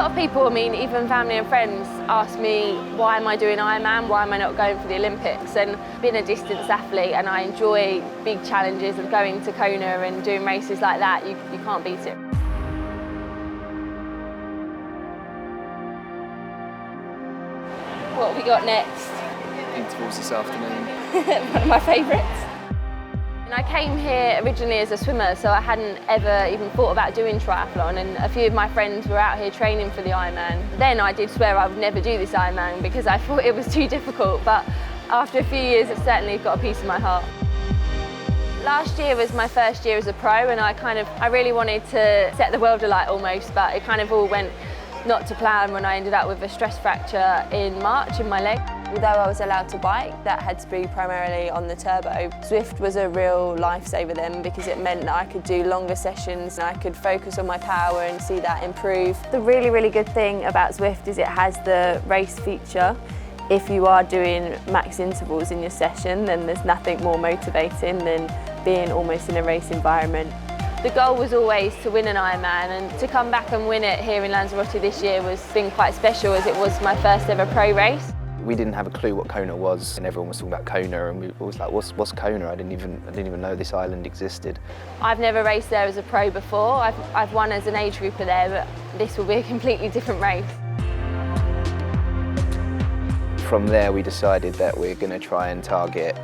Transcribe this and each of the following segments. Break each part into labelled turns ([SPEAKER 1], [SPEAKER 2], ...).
[SPEAKER 1] lot of people, I mean, even family and friends, ask me, why am I doing Ironman? Why am I not going for the Olympics? And being a distance athlete, and I enjoy big challenges and going to Kona and doing races like that, you can't beat it. What have we got next?
[SPEAKER 2] Intervals this afternoon.
[SPEAKER 1] One of my favourites. I came here originally as a swimmer, so I hadn't ever even thought about doing triathlon, and a few of my friends were out here training for the Ironman. Then I did swear I would never do this Ironman because I thought it was too difficult, but after a few years it's certainly got a piece of my heart. Last year was my first year as a pro, and I really wanted to set the world alight almost, but it kind of all went not to plan when I ended up with a stress fracture in March in my leg.
[SPEAKER 3] Although I was allowed to bike, that had to be primarily on the turbo. Zwift was a real lifesaver then because it meant that I could do longer sessions and I could focus on my power and see that improve. The really, really good thing about Zwift is it has the race feature. If you are doing max intervals in your session, then there's nothing more motivating than being almost in a race environment.
[SPEAKER 1] The goal was always to win an Ironman, and to come back and win it here in Lanzarote this year was been quite special, as it was my first ever pro race.
[SPEAKER 2] We didn't have a clue what Kona was, and everyone was talking about Kona, and we was like, what's Kona? I didn't even know this island existed.
[SPEAKER 1] I've never raced there as a pro before. I've won as an age grouper there, but this will be a completely different race.
[SPEAKER 2] From there, we decided that we're going to try and target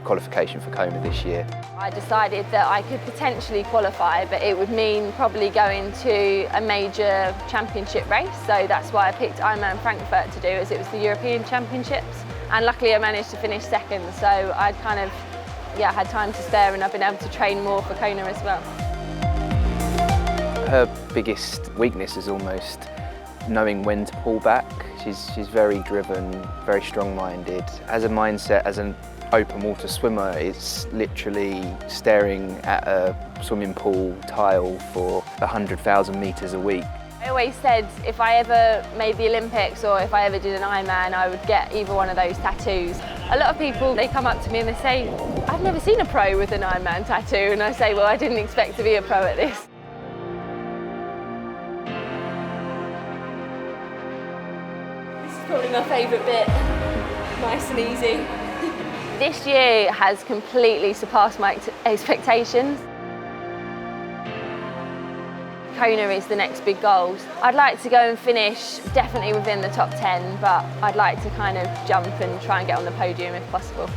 [SPEAKER 2] qualification for Kona this year.
[SPEAKER 1] I decided that I could potentially qualify, but it would mean probably going to a major championship race, so that's why I picked Ironman Frankfurt to do, as it was the European Championships, and luckily I managed to finish second, so I'd had time to spare, and I've been able to train more for Kona as well.
[SPEAKER 2] Her biggest weakness is almost knowing when to pull back. She's very driven, very strong-minded. As a mindset, as an open water swimmer, it's literally staring at a swimming pool tile for 100,000 metres a week.
[SPEAKER 1] I always said if I ever made the Olympics or if I ever did an Ironman, I would get either one of those tattoos. A lot of people, they come up to me and they say, I've never seen a pro with an Ironman tattoo, and I say, well, I didn't expect to be a pro at this. This is probably my favourite bit, nice and easy. This year has completely surpassed my expectations. Kona is the next big goal. I'd like to go and finish definitely within the top 10, but I'd like to kind of jump and try and get on the podium if possible.